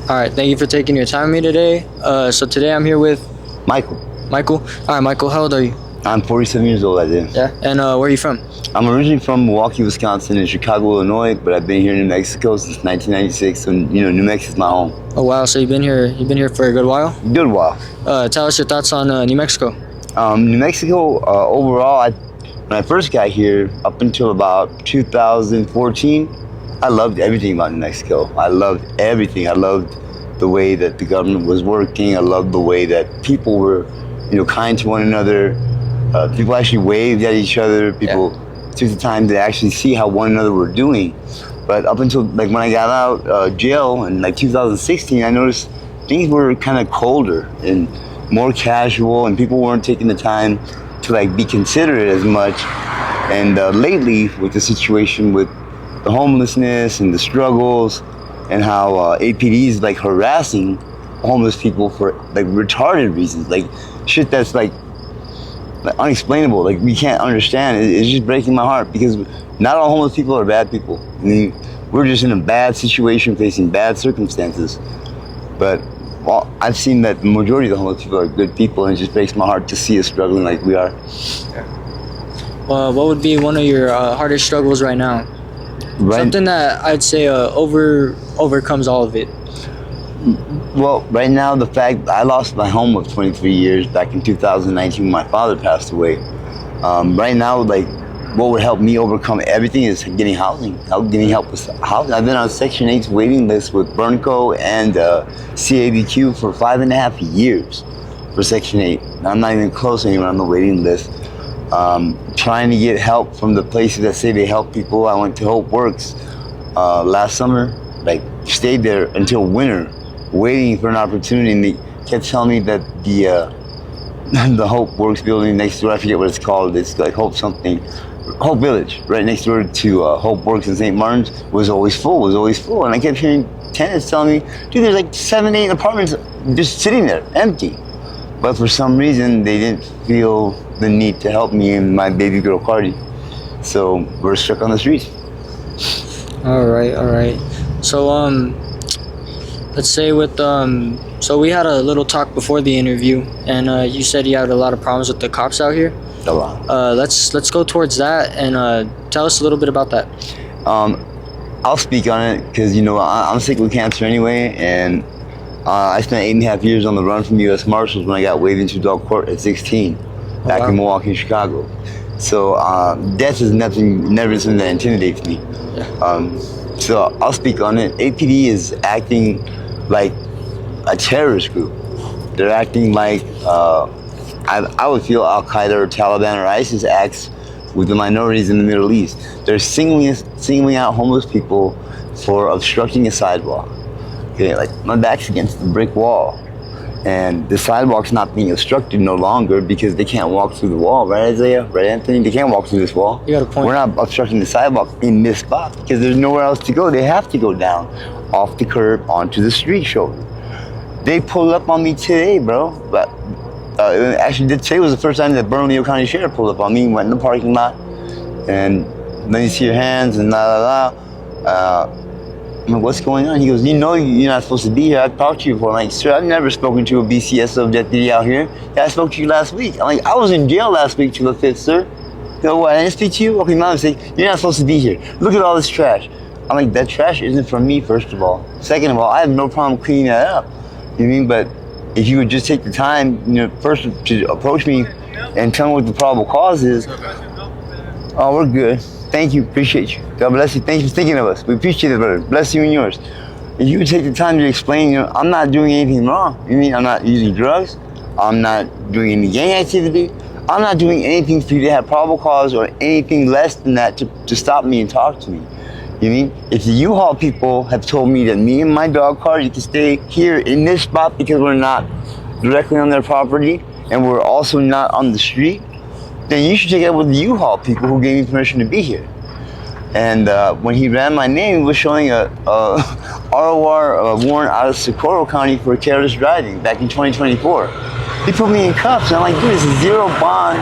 All right, thank you for taking your time with me today. So today I'm here with Michael. Michael. All right, Michael, how old are you? I'm 47 years old, I did. Yeah. And where are you from? I'm originally from Milwaukee, Wisconsin, and Chicago, Illinois, but I've been here in New Mexico since 1996, so New Mexico's my home. Oh wow, so you've been here for a good while? Good while. Tell us your thoughts on New Mexico. New Mexico, overall, when I first got here, up until about 2014, I loved everything about New Mexico. I loved everything. I loved the way that the government was working. I loved the way that people were, kind to one another. People actually waved at each other. People took the time to actually see how one another were doing. But up until when I got out jail in 2016, I noticed things were kind of colder and more casual, and people weren't taking the time to be considerate as much. And lately, with the situation with the homelessness and the struggles, and how APD is harassing homeless people for retarded reasons, shit that's unexplainable, we can't understand. It's just breaking my heart, because not all homeless people are bad people. I mean, we're just in a bad situation, facing bad circumstances. But I've seen that the majority of the homeless people are good people, and it just breaks my heart to see us struggling like we are. What would be one of your hardest struggles right now? Something that I'd say overcomes all of it. Well, right now, the fact I lost my home of 23 years back in 2019 when my father passed away. Right now, what would help me overcome everything is getting housing, getting help with housing. I've been on Section 8's waiting list with Burnco and CABQ for 5.5 years for Section 8. I'm not even close anymore on the waiting list. Trying to get help from the places that say they help people. I went to Hope Works last summer, stayed there until winter, waiting for an opportunity, and they kept telling me that the Hope Works building next door, I forget what it's called, it's Hope Village, right next door to Hope Works in St. Martin's, was always full, and I kept hearing tenants telling me, dude, there's 7, 8 apartments just sitting there, empty. But for some reason, they didn't feel the need to help me and my baby girl, Cardis. So we're stuck on the streets. All right. So, let's say so we had a little talk before the interview, and you said you had a lot of problems with the cops out here. A lot. Let's go towards that, and tell us a little bit about that. I'll speak on it because I'm sick with cancer anyway, and I spent 8.5 years on the run from U.S. Marshals when I got waved into adult court at 16, back in Milwaukee and Chicago. So death is never something that intimidates me. Yeah. So I'll speak on it. APD is acting like a terrorist group. They're acting like I would feel Al-Qaeda or Taliban or ISIS acts with the minorities in the Middle East. They're singling out homeless people for obstructing a sidewalk. Okay, my back's against the brick wall, and the sidewalk's not being obstructed no longer because they can't walk through the wall, right, Isaiah? Right, Anthony? They can't walk through this wall. You got a point. We're not obstructing the sidewalk in this spot because there's nowhere else to go. They have to go down off the curb onto the street shoulder. They pulled up on me today, bro. But actually, today was the first time that Bernalillo County Sheriff pulled up on me, went in the parking lot, and let me see your hands and I'm like, what's going on? He goes, you're not supposed to be here. I've talked to you before. I'm like, sir, I've never spoken to a BCSO deputy out here. Yeah, I spoke to you last week. I'm like, I was in jail last week till the 5th, sir. You know what, I didn't speak to you? Okay, my mistake. You're not supposed to be here. Look at all this trash. I'm like, that trash isn't from me, first of all. Second of all, I have no problem cleaning that up. You know what I mean? But if you would just take the time, first to approach me and tell me what the probable cause is. Oh, we're good. Thank you, appreciate you. God bless you. Thank you for thinking of us. We appreciate it, brother. Bless you and yours. If you would take the time to explain, I'm not doing anything wrong. You mean I'm not using drugs? I'm not doing any gang activity. I'm not doing anything for you to have probable cause or anything less than that to stop me and talk to me. You mean? If the U-Haul people have told me that me and my dog Cardis can stay here in this spot because we're not directly on their property and we're also not on the street, then you should check out with the U-Haul people who gave me permission to be here. And when he ran my name, he was showing a ROR warrant out of Socorro County for careless driving back in 2024. He put me in cuffs, and I'm like, dude, it's a zero bond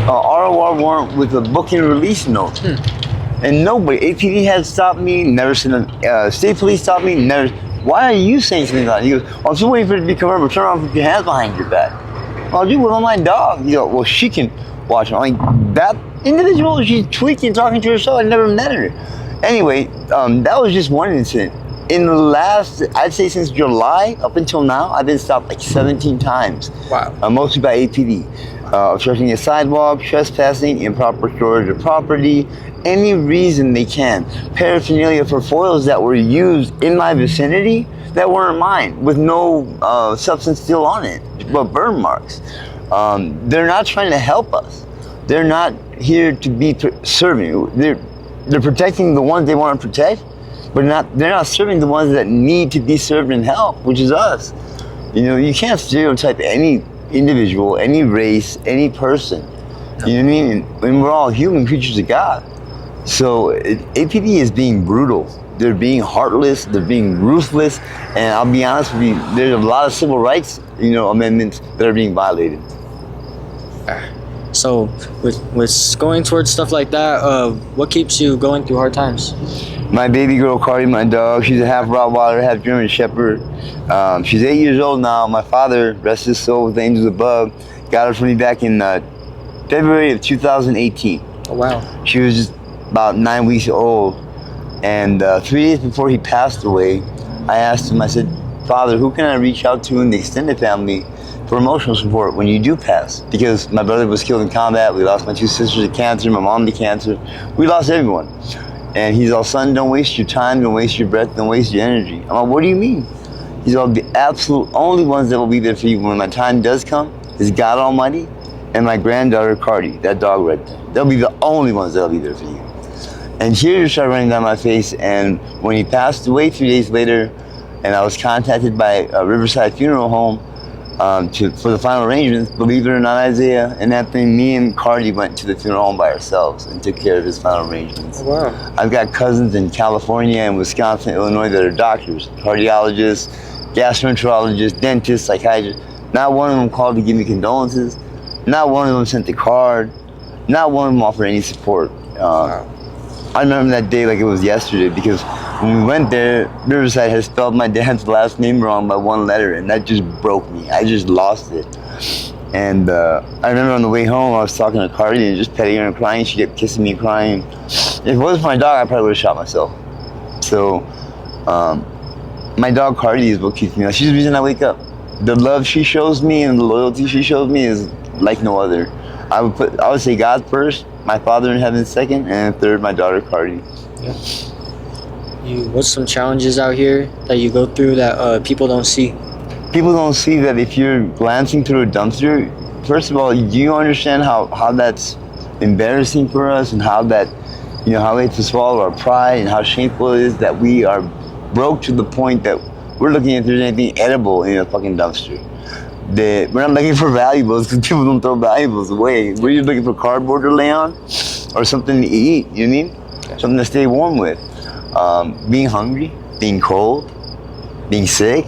ROR warrant with a book and release note. And nobody, APD has stopped me, never seen a state police stop me, never. why are you saying something like that? He goes, oh, I'm still waiting for it to be confirmed, but turn around and put your hands behind your back. Well, dude, what about my dog? You go, well, she can watch it. I'm like, that individual, she's tweaking, talking to herself. I never met her. Anyway, that was just one incident. In the last, I'd say since July up until now, I've been stopped like 17 times. Wow. Mostly by APD. Obstructing a sidewalk, trespassing, improper storage of property, any reason they can. Paraphernalia for foils that were used in my vicinity that weren't mine, with no substance still on it, but burn marks. They're not trying to help us. They're not here to be serving. They're protecting the ones they want to protect, but they're not serving the ones that need to be served and helped, which is us. You know, you can't stereotype any individual, any race, any person. You know what I mean? And we're all human creatures of God. So APD is being brutal. They're being heartless. They're being ruthless. And I'll be honest with you, there's a lot of civil rights, amendments that are being violated. So with going towards stuff like that, what keeps you going through hard times? My baby girl, Cardi, my dog, she's a half Rottweiler, half German Shepherd. She's 8 years old now. My father, rest his soul with angels above, got her for me back in February of 2018. Oh, wow. She was just about 9 weeks old. And 3 days before he passed away, I asked him, I said, Father, who can I reach out to in the extended family for emotional support when you do pass? Because my brother was killed in combat. We lost my 2 sisters to cancer, my mom to cancer. We lost everyone. And he's all, son, don't waste your time, don't waste your breath, don't waste your energy. I'm like, what do you mean? He's all, the absolute only ones that will be there for you when my time does come is God Almighty and my granddaughter, Cardi, that dog right there. They'll be the only ones that'll be there for you. And tears started running down my face, and when he passed away 3 days later, and I was contacted by a Riverside Funeral Home for the final arrangements, believe it or not, Isaiah and Anthony, me and Cardi went to the funeral home by ourselves and took care of his final arrangements. Oh, wow. I've got cousins in California and Wisconsin, Illinois that are doctors, cardiologists, gastroenterologists, dentists, psychiatrists. Not one of them called to give me condolences. Not one of them sent the card. Not one of them offered any support. Wow. I remember that day like it was yesterday, because when we went there, Riverside had spelled my dad's last name wrong by 1 letter, and that just broke me. I just lost it. And I remember on the way home, I was talking to Cardi and just petting her and crying. She kept kissing me, crying. If it wasn't for my dog, I probably would have shot myself. So my dog Cardi is what keeps me alive. She's the reason I wake up. The love she shows me and the loyalty she shows me is like no other. I would say God first, my Father in heaven second, and third, my daughter Cardi. Yeah. What's some challenges out here that you go through that people don't see? People don't see that if you're glancing through a dumpster, first of all, do you understand how that's embarrassing for us, and how that, how we have to swallow our pride, and how shameful it is that we are broke to the point that we're looking if there's anything edible in a fucking dumpster. We're not looking for valuables, because people don't throw valuables away. We're just looking for cardboard to lay on, or something to eat, you know what I mean? Something to stay warm with. Being hungry, being cold, being sick,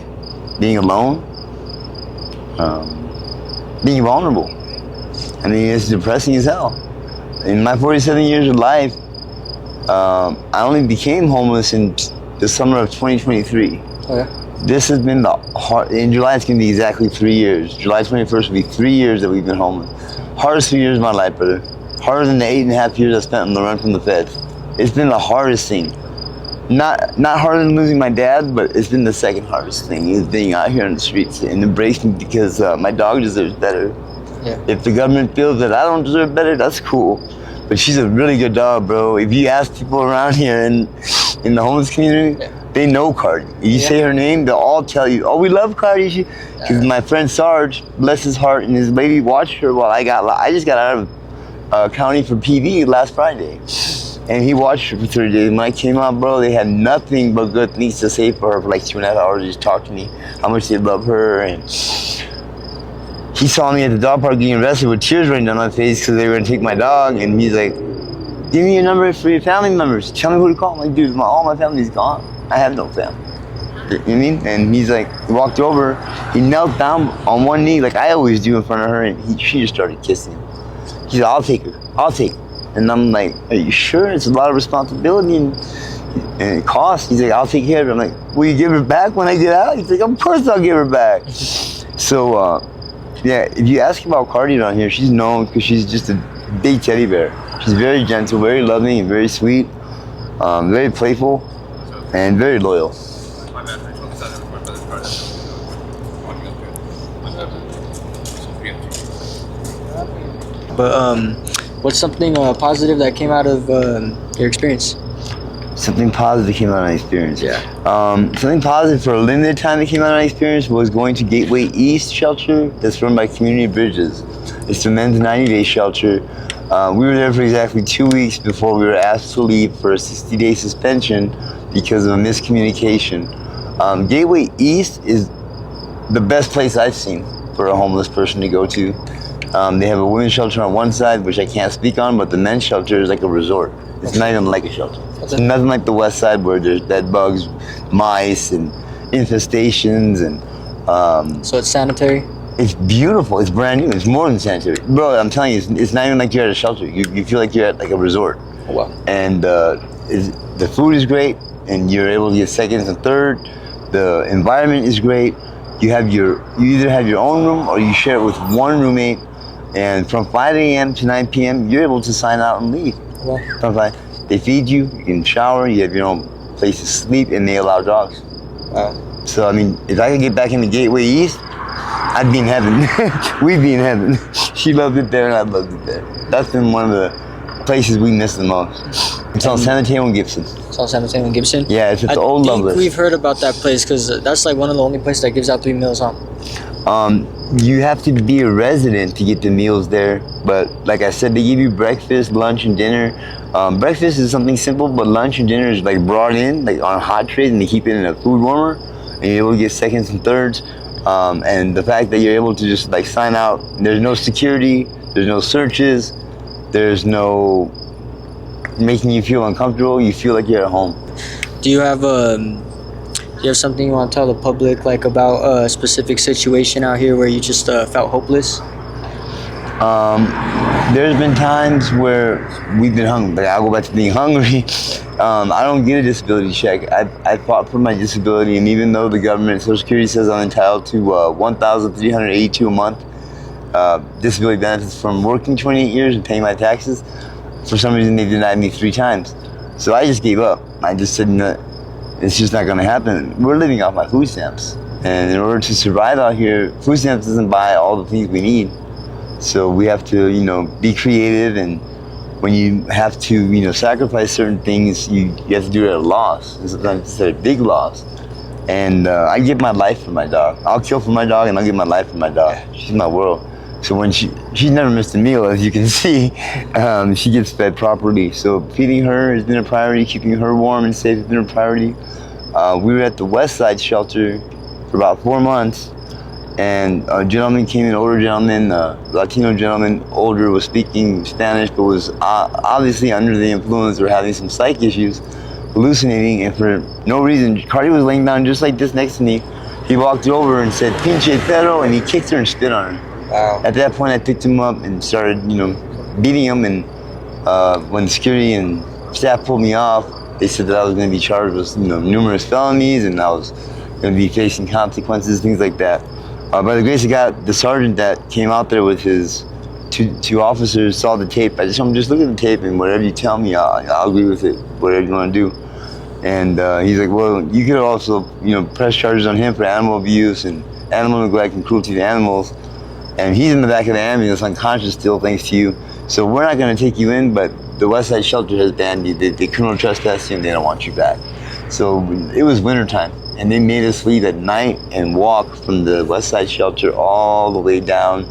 being alone, being vulnerable. I mean, it's depressing as hell. In my 47 years of life, I only became homeless in the summer of 2023. Oh, yeah. This has been in July it's going to be exactly 3 years. July 21st will be 3 years that we've been homeless. Hardest 3 years of my life, brother. Harder than the 8.5 years I spent on the run from the feds. It's been the hardest thing. Not harder than losing my dad, but it's been the second hardest thing, is being out here on the streets and embracing, because my dog deserves better. Yeah. If the government feels that I don't deserve better, that's cool. But she's a really good dog, bro. If you ask people around here in the homeless community, they know Cardi. If you say her name, they'll all tell you, oh, we love Cardi. Because my friend Sarge, bless his heart, and his lady watched her while I just got out of county for PV last Friday. And he watched her for 30 days. When I came out, bro, they had nothing but good things to say for her for like 2.5 hours. Just talk to me, how much they love her. And he saw me at the dog park getting arrested with tears running down my face because they were gonna take my dog. And he's like, give me your number for your family members. Tell me who to call. I'm like, dude, all my family's gone. I have no family. You know what I mean? And he's like, he walked over, he knelt down on one knee like I always do in front of her, and she just started kissing him. He's like, I'll take her. And I'm like, are you sure? It's a lot of responsibility. And and it costs. He's like, I'll take care of it. I'm like, will you give her back when I get out? He's like, of course I'll give her back. So, yeah, if you ask about Cardi down here, she's known because she's just a big teddy bear. She's very gentle, very loving, and very sweet, very playful, and very loyal. But what's something positive that came out of your experience? Something positive came out of my experience. Yeah. Something positive for a limited time that came out of my experience was going to Gateway East shelter that's run by Community Bridges. It's the men's 90-day shelter. We were there for exactly 2 weeks before we were asked to leave for a 60-day suspension because of a miscommunication. Gateway East is the best place I've seen for a homeless person to go to. They have a women's shelter on one side, which I can't speak on, but the men's shelter is like a resort. It's not even like a shelter. It's nothing like the west side where there's dead bugs, mice, and infestations, and So it's sanitary? it's beautiful. It's brand new. It's more than sanitary. Bro, I'm telling you, it's not even like you're at a shelter. You feel like you're at like a resort. Oh, wow. And the food is great, and you're able to get seconds and third. The environment is great. You either have your own room or you share it with one roommate. And from 5 a.m. to 9 p.m., you're able to sign out and leave. Wow. From 5, they feed you, you can shower, you have your own place to sleep, and they allow dogs. Wow. So, I mean, if I could get back into Gateway East, I'd be in heaven. We'd be in heaven. She loved it there, and I loved it there. That's been one of the places we miss the most. It's on San Mateo and Gibson. It's on San Mateo and Gibson? Yeah, it's at the old I Loveless. think we've heard about that place because that's like one of the only places that gives out 3 meals, huh? You have to be a resident to get the meals there, but like I said, they give you breakfast, lunch, and dinner. Breakfast is something simple, but lunch and dinner is like brought in like on hot trays, and they keep it in a food warmer, and you're able to get seconds and thirds. And the fact that you're able to just like sign out, there's no security, there's no searches, there's no making you feel uncomfortable. You feel like you're at home. Do you have something you want to tell the public, like about a specific situation out here where you just felt hopeless? There's been times where we've been hungry, but I'll go back to being hungry. I don't get a disability check. I fought for my disability, and even though the government, Social Security says I'm entitled to $1,382 a month disability benefits from working 28 years and paying my taxes, for some reason they denied me 3 times. So I just gave up. I just said, no, it's just not going to happen. We're living off my food stamps, and in order to survive out here, food stamps doesn't buy all the things we need. So we have to, be creative, and when you have to, sacrifice certain things, you have to do it at a loss. And sometimes it's at a big loss. And I give my life for my dog. I'll kill for my dog, and I'll give my life for my dog. She's my world. So when she's never missed a meal, as you can see, she gets fed properly. So feeding her has been a priority, keeping her warm and safe has been a priority. We were at the West Side shelter for about 4 months, and a gentleman came in, older gentleman, Latino gentleman, older, was speaking Spanish, but was obviously under the influence or having some psych issues, hallucinating, and for no reason, Cardi was laying down just like this next to me. He walked over and said, "Pinche perro," and he kicked her and spit on her. Wow. At that point, I picked him up and started, beating him, and when security and staff pulled me off, they said that I was going to be charged with, numerous felonies, and I was going to be facing consequences, things like that. By the grace of God, the sergeant that came out there with his two officers saw the tape. I just told him, just look at the tape, and whatever you tell me, I'll agree with it, whatever you want to do. And he's like, well, you could also, press charges on him for animal abuse and animal neglect and cruelty to animals. And he's in the back of the ambulance, unconscious still, thanks to you. So we're not going to take you in, but the West Side Shelter has banned you. They criminal trespass you, and they don't want you back. So it was wintertime, and they made us leave at night and walk from the West Side Shelter all the way down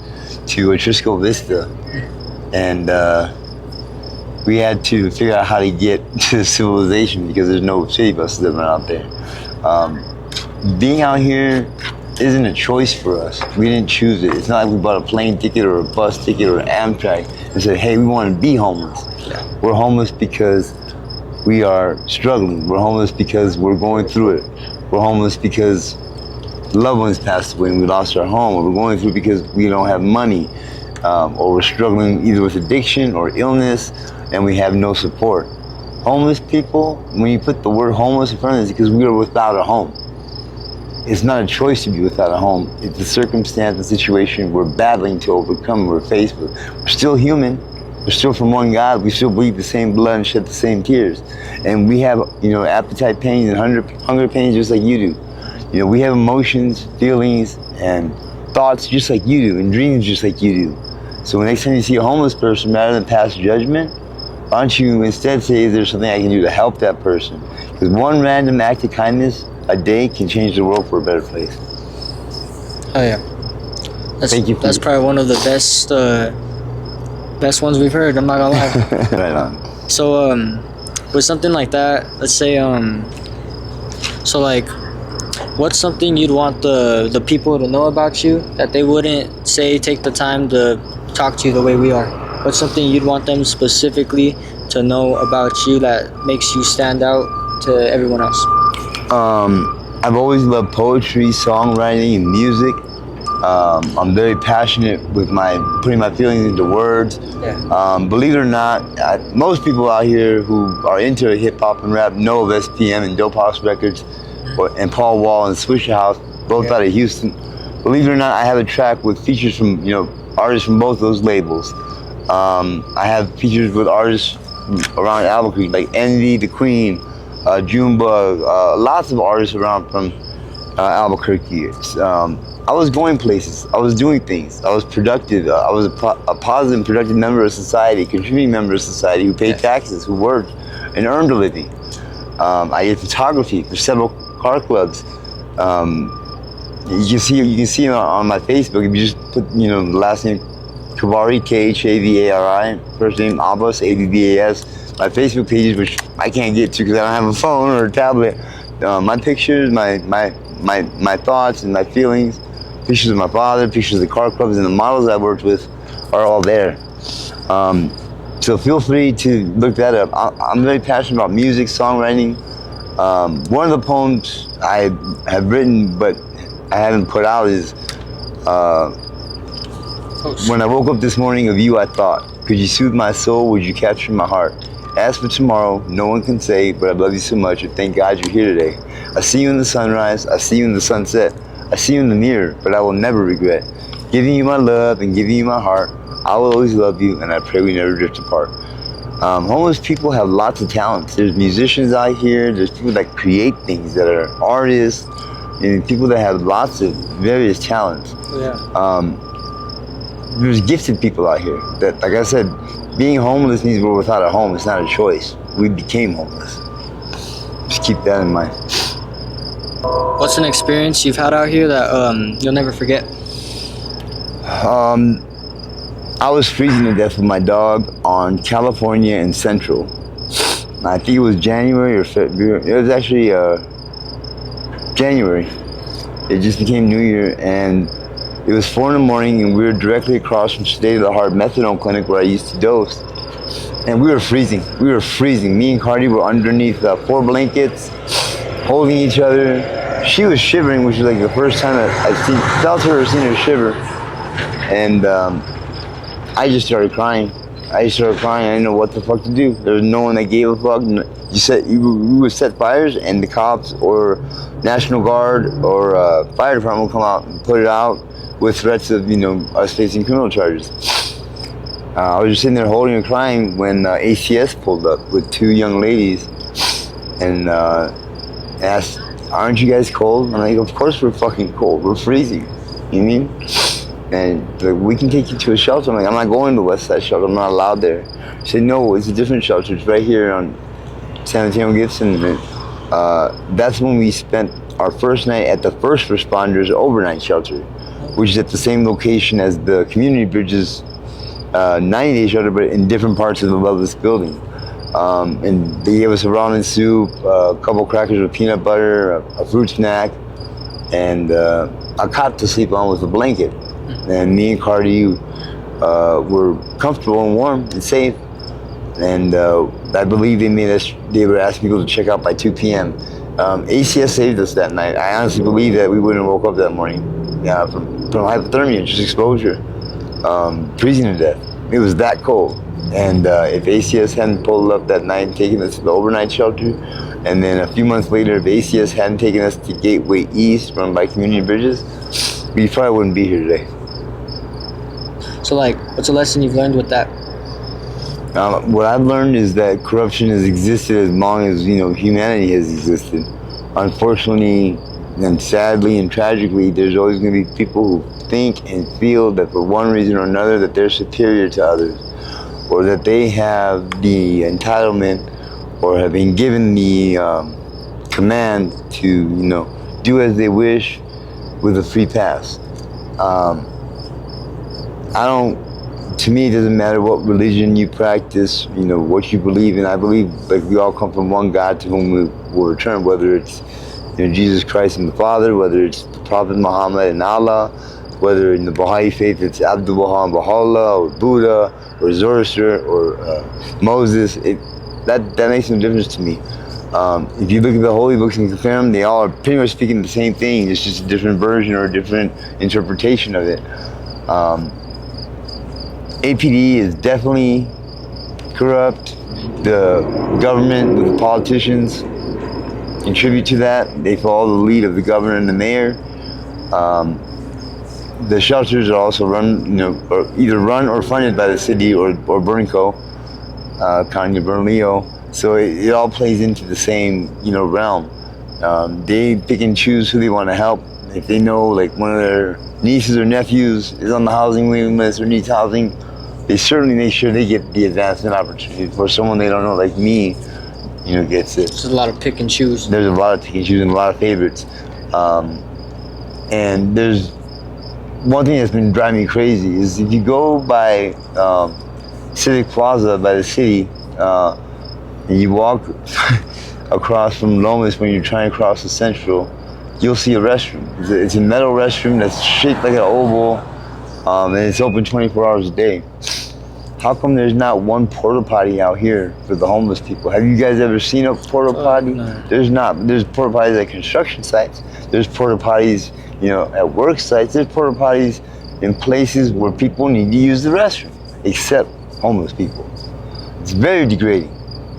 to Atrisco Vista. And we had to figure out how to get to civilization because there's no city buses that run out there. Being out here isn't a choice for us. We didn't choose it. It's not like we bought a plane ticket or a bus ticket or an Amtrak and said, hey, we want to be homeless. Yeah. We're homeless because we are struggling. We're homeless because we're going through it. We're homeless because loved ones passed away and we lost our home. Or we're going through it because we don't have money. Or we're struggling either with addiction or illness and we have no support. Homeless people, when you put the word homeless in front of it, it's because we are without a home. It's not a choice to be without a home. It's a circumstance and situation we're battling to overcome, we're faced with. We're still human. We're still from one God. We still bleed the same blood and shed the same tears. And we have, appetite pains and hunger pains just like you do. We have emotions, feelings, and thoughts just like you do, and dreams just like you do. So when next time you see a homeless person, rather than pass judgment, why don't you instead say, is there something I can do to help that person? Because one random act of kindness a day can change the world for a better place. Oh yeah. That's probably one of the best ones we've heard. I'm not gonna lie. Right on. So with something like that, let's say so like, what's something you'd want the people to know about you that they wouldn't say take the time to talk to you the way we are? What's something you'd want them specifically to know about you that makes you stand out to everyone else? I've always loved poetry, songwriting, and music. I'm very passionate with putting my feelings into words. Yeah. Believe it or not, most people out here who are into hip hop and rap know of SPM and Dope House Records, and Paul Wall and Swisher House, both out of Houston. Believe it or not, I have a track with features from artists from both those labels. I have features with artists around Albuquerque like Envy, The Queen, Junebug, lots of artists around from Albuquerque. I was going places. I was doing things. I was productive. I was a positive and productive member of society, contributing member of society who paid taxes, who worked and earned a living. I did photography for several car clubs. You can see on my Facebook, if you just put the last name Khavari, Khavari, first name Abbas, Abbas. My Facebook pages, which I can't get to because I don't have a phone or a tablet. My pictures, my thoughts and my feelings, pictures of my father, pictures of the car clubs and the models I worked with are all there. So feel free to look that up. I'm very passionate about music, songwriting. One of the poems I have written but I haven't put out is when I woke up this morning, of you I thought. Could you soothe my soul? Would you capture my heart? As for tomorrow, no one can say, but I love you so much, and thank God you're here today. I see you in the sunrise, I see you in the sunset, I see you in the mirror, but I will never regret. Giving you my love and giving you my heart, I will always love you, and I pray we never drift apart. Homeless people have lots of talents. There's musicians out here, there's people that create things, that are artists, and people that have lots of various talents. Yeah. There's gifted people out here that, like I said, being homeless means we're without a home. It's not a choice. We became homeless. Just keep that in mind. What's an experience you've had out here that you'll never forget? I was freezing to death with my dog on California and Central. I think it was January or February. It was actually January. It just became New Year, and it was 4 a.m, and we were directly across from State of the Heart Methadone Clinic where I used to dose. And we were freezing. We were freezing. Me and Cardi were underneath 4 blankets, holding each other. She was shivering, which was like the first time I felt her or seen her shiver. And I just started crying. I didn't know what the fuck to do. There was no one that gave a fuck. We would set fires, and the cops or National Guard or fire department would come out and put it out with threats of us facing criminal charges. I was just sitting there holding and crying when ACS pulled up with 2 young ladies and asked, "Aren't you guys cold?" I'm like, "Of course we're fucking cold. We're freezing." You know what I mean? And like, "We can take you to a shelter." I'm like, "I'm not going to the West Side shelter. I'm not allowed there." She said, "No, it's a different shelter. It's right here on San Antonio Gibson." And that's when we spent our first night at the First Responders Overnight Shelter, which is at the same location as the Community Bridges 90-day shelter, but in different parts of this building. And they gave us a ramen soup, a couple crackers with peanut butter, a fruit snack, and a cot to sleep on with a blanket. And me and Cardi were comfortable and warm and safe. And I believe they were asking people to check out by 2 p.m. ACS saved us that night. I honestly believe that we wouldn't have woke up that morning from hypothermia, just exposure, freezing to death. It was that cold. And if ACS hadn't pulled up that night and taken us to the overnight shelter, and then a few months later, if ACS hadn't taken us to Gateway East, run by Community Bridges, we probably wouldn't be here today. So, like, what's a lesson you've learned with that? What I've learned is that corruption has existed as long as humanity has existed. Unfortunately, and sadly and tragically, there's always going to be people who think and feel that for one reason or another that they're superior to others, or that they have the entitlement or have been given the command to do as they wish with a free pass. To me, it doesn't matter what religion you practice, what you believe in. I believe like we all come from one God to whom we will return, whether it's Jesus Christ and the Father, whether it's the Prophet Muhammad and Allah, whether in the Baha'i faith it's Abdu'l-Baha and Baha'u'llah, or Buddha, or Zoroaster, or Moses. That makes no difference to me. If you look at the holy books in the Quran, they all are pretty much speaking the same thing. It's just a different version or a different interpretation of it. APD is definitely corrupt. The government, the politicians contribute to that. They follow the lead of the governor and the mayor. The shelters are also run, or either run or funded by the city or Bernco, County of Bernalillo. So it all plays into the same, realm. They pick and choose who they want to help. If they know, like, one of their nieces or nephews is on the housing waiting list or needs housing, they certainly make sure they get the advancement opportunity before someone they don't know, like me, gets it. There's a lot of pick and choose. There's a lot of pick and choose and a lot of favorites. And there's one thing that's been driving me crazy is if you go by Civic Plaza by the city, and you walk across from Lomas when you're trying to cross the Central, you'll see a restroom. It's a metal restroom that's shaped like an oval, and it's open 24 hours a day. How come there's not one porta potty out here for the homeless people? Have you guys ever seen a porta potty? No. There's not. There's porta potties at construction sites. There's porta potties, at work sites. There's porta potties in places where people need to use the restroom, except homeless people. It's very degrading.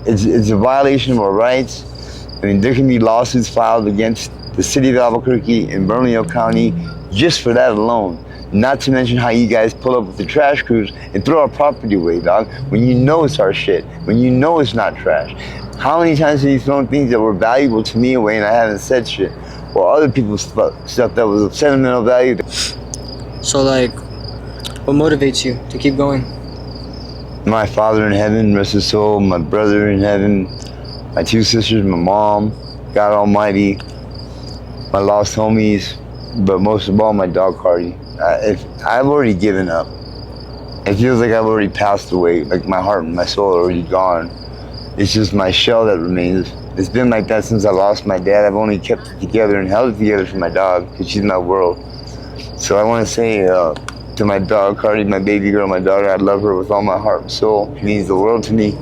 It's a violation of our rights. I mean, there can be lawsuits filed against the city of Albuquerque and Bernalillo County just for that alone. Not to mention how you guys pull up with the trash crews and throw our property away, dog, when you know it's our shit, when you know it's not trash. How many times have you thrown things that were valuable to me away and I haven't said shit? Or other people's stuff that was of sentimental value. So, like, what motivates you to keep going? My Father in heaven, rest his soul, my brother in heaven, my two sisters, my mom, God Almighty, my lost homies, but most of all, my dog Cardi. I've already given up. It feels like I've already passed away, like my heart and my soul are already gone. It's just my shell that remains. It's been like that since I lost my dad. I've only kept it together and held it together for my dog, because she's my world. So I want to say to my dog Cardi, my baby girl, my daughter, I love her with all my heart and soul. She means the world to me.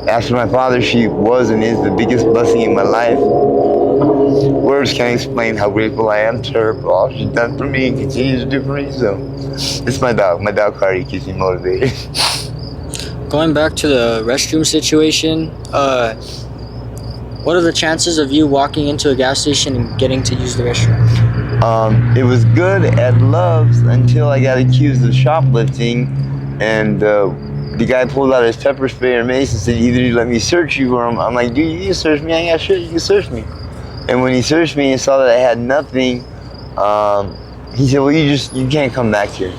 After my father, she was and is the biggest blessing in my life. Words can't explain how grateful I am to her for all she's done for me and continues to do for me. So it's my dog Cardi keeps me motivated. Going back to the restroom situation, what are the chances of you walking into a gas station and getting to use the restroom? It was good at Love's until I got accused of shoplifting, and the guy pulled out his pepper spray or mace and said, either you let me search you or I'm like, dude, you can search me, I ain't got shit, you can search me. And when he searched me and saw that I had nothing, he said, well, you can't come back here.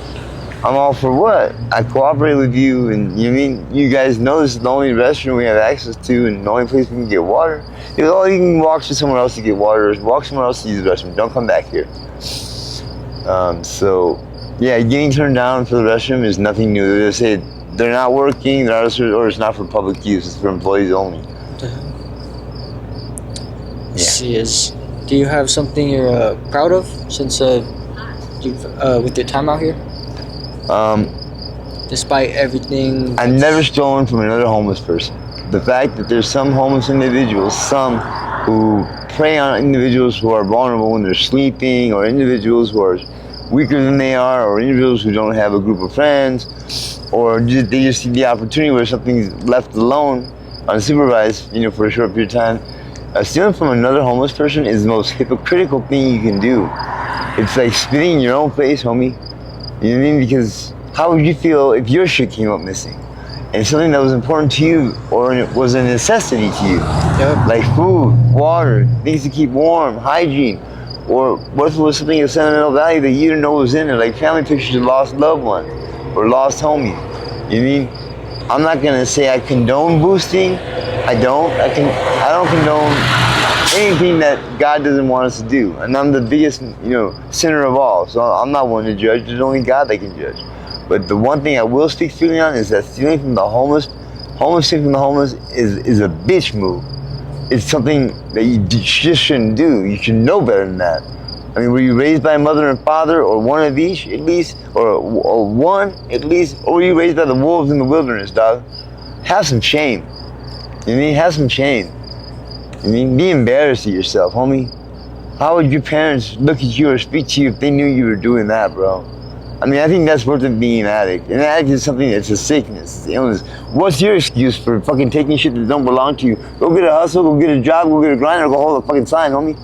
I'm all for what? I cooperate with you, and you guys know this is the only restroom we have access to and the only place we can get water. He goes, oh, you can walk to somewhere else to get water, or walk somewhere else to use the restroom. Don't come back here. So, yeah, getting turned down for the restroom is nothing new. They say they're not working, or it's not for public use, it's for employees only. Yeah. Do you have something you're proud of since with your time out here? Despite everything, I've never stolen from another homeless person. The fact that there's some homeless individuals, some who prey on individuals who are vulnerable when they're sleeping, or individuals who weaker than they are, or individuals who don't have a group of friends, or they just see the opportunity where something's left alone, unsupervised, for a short period of time. Stealing from another homeless person is the most hypocritical thing you can do. It's like spitting in your own face, homie. You know what I mean? Because how would you feel if your shit came up missing? And something that was important to you or was a necessity to you. Yep. Like food, water, things to keep warm, hygiene. Or what if it was something of sentimental value that you didn't know was in it, like family pictures of lost loved ones or lost homies. You know what I mean? I'm not gonna say I condone boosting. I don't condone anything that God doesn't want us to do. And I'm the biggest, sinner of all. So I'm not one to judge. There's only God that can judge. But the one thing I will speak freely on is that stealing from the homeless stealing from the homeless is a bitch move. It's something that you just shouldn't do. You should know better than that. I mean, were you raised by a mother and father, or one of each at least, or one at least, or were you raised by the wolves in the wilderness, dog? Have some shame. You know what I mean? Have some shame. I mean, be embarrassed of yourself, homie. How would your parents look at you or speak to you if they knew you were doing that, bro? I mean, I think that's worth it being an addict. An addict is something that's a sickness, it's an illness. What's your excuse for fucking taking shit that don't belong to you? Go get a hustle, go get a job, go get a grind, or go hold a fucking sign, homie.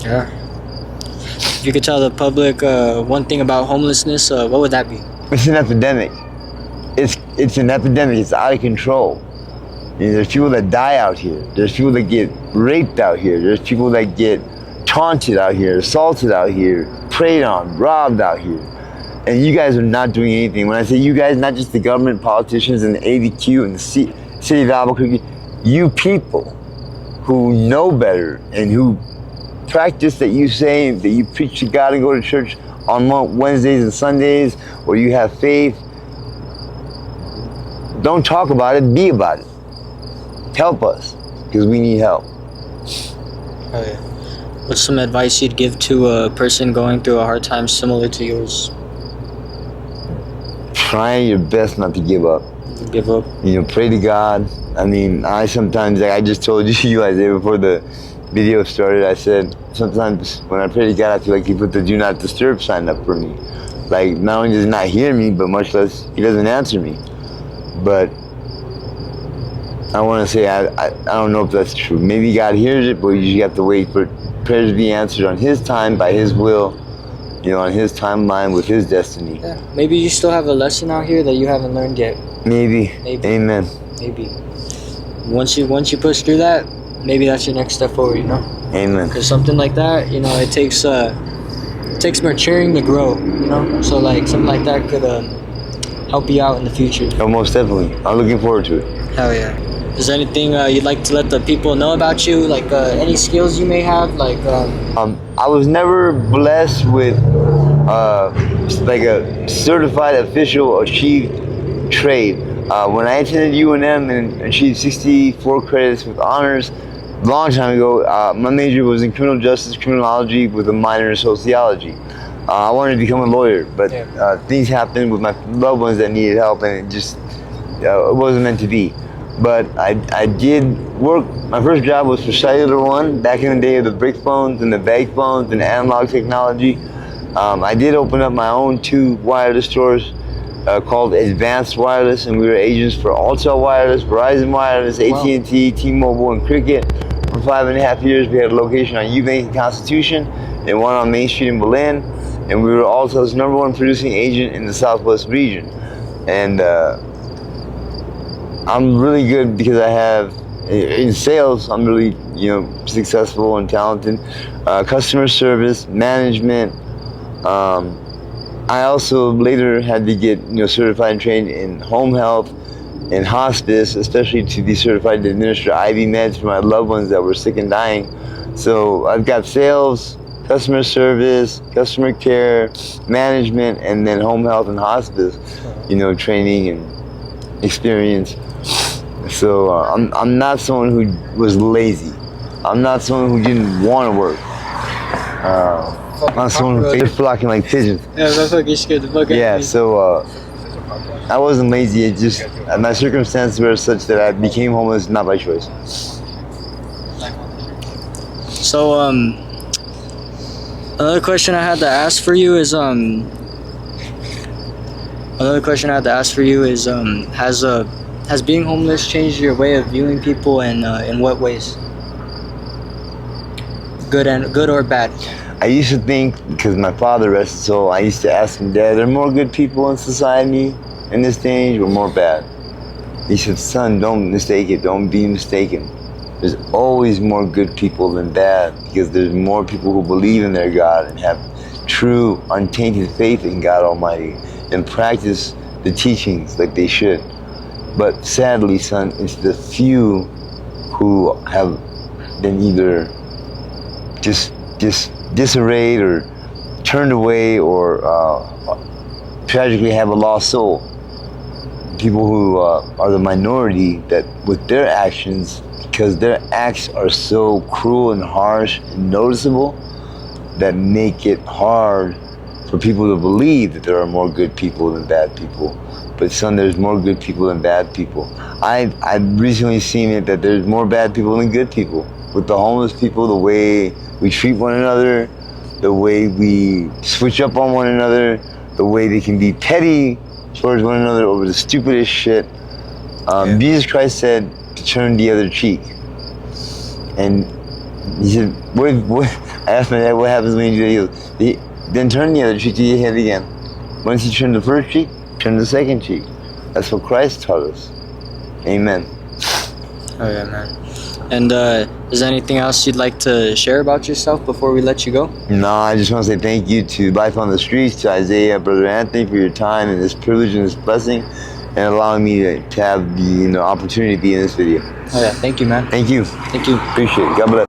Yeah. If you could tell the public one thing about homelessness, what would that be? It's an epidemic. It's an epidemic. It's out of control. There's people that die out here. There's people that get raped out here. There's people that get taunted out here, assaulted out here, preyed on, robbed out here. And you guys are not doing anything. When I say you guys, not just the government, politicians, and the ABQ, and the city of Albuquerque, you people who know better and who practice that you say, that you preach to God and go to church on Wednesdays and Sundays, or you have faith. Don't talk about it, be about it. Help us, because we need help. Oh, yeah. What's some advice you'd give to a person going through a hard time similar to yours? Try your best not to give up. Give up. Pray to God. I mean, I sometimes, like I just told you, Isaiah, before the video started, I said, sometimes when I pray to God, I feel like He put the do not disturb sign up for me. Like, not only does He not hear me, but much less, He doesn't answer me. But I want to say, I don't know if that's true. Maybe God hears it, but you just have to wait for prayers to be answered on His time, by His will, on His timeline, with His destiny. Yeah. Maybe you still have a lesson out here that you haven't learned yet. Maybe. Amen. Maybe. Once you push through that, maybe that's your next step forward, Amen. Because something like that, it takes maturing to grow, So like something like that could help you out in the future. Oh, most definitely. I'm looking forward to it. Hell yeah. Is there anything you'd like to let the people know about you? Like any skills you may have? I was never blessed with like a certified official achieved trade. When I attended UNM and achieved 64 credits with honors a long time ago, my major was in criminal justice, criminology, with a minor in sociology. I wanted to become a lawyer, but things happened with my loved ones that needed help, and it just it wasn't meant to be. But I did work. My first job was for Cellular One, back in the day of the brick phones and the bag phones and analog technology. I did open up my own 2 wireless stores called Advanced Wireless, and we were agents for Alltel Wireless, Verizon Wireless, AT&T, T-Mobile, and Cricket. For 5.5 years, we had a location on Eubank and Constitution, and one on Main Street in Berlin, and we were Alltel's #1 producing agent in the Southwest region. And I'm really good because I have, in sales, I'm really, successful and talented. Customer service, management. I also later had to get, certified and trained in home health and hospice, especially to be certified to administer IV meds for my loved ones that were sick and dying. So I've got sales, customer service, customer care, management, and then home health and hospice, training and experience. So I'm not someone who was lazy. I'm not someone who didn't want to work. I'm not someone who was flocking like pigeons. Yeah, that fucking scared the fuck out of me. Yeah, so I wasn't lazy. It just my circumstances were such that I became homeless, not by choice. So Another question I had to ask for you is has being homeless changed your way of viewing people, and in what ways? Good or bad? I used to think, because my father, rest his soul, I used to ask him, Dad, are there more good people in society in this day or more bad? He said, son, don't mistake it. Don't be mistaken. There's always more good people than bad, because there's more people who believe in their God and have true, untainted faith in God Almighty and practice the teachings like they should. But sadly, son, it's the few who have been either just disarrayed or turned away or tragically have a lost soul. People who are the minority that with their actions, because their acts are so cruel and harsh and noticeable, that make it hard for people to believe that there are more good people than bad people. But son, there's more good people than bad people. I've recently seen it that there's more bad people than good people. With the homeless people, the way we treat one another, the way we switch up on one another, the way they can be petty towards one another over the stupidest shit. Jesus Christ said to turn the other cheek. And he said, I asked my dad, what happens when you do that? He goes, then turn the other cheek to your head again. Once you turn the first cheek, turn the second cheek. That's what Christ taught us. Amen. Oh yeah, man. And is there anything else you'd like to share about yourself before we let you go? No, I just want to say thank you to Life on the Streets, to Isaiah, Brother Anthony, for your time and this privilege and this blessing, and allowing me to have the opportunity to be in this video. Oh yeah, thank you, man. Thank you. Thank you. Appreciate it. God bless.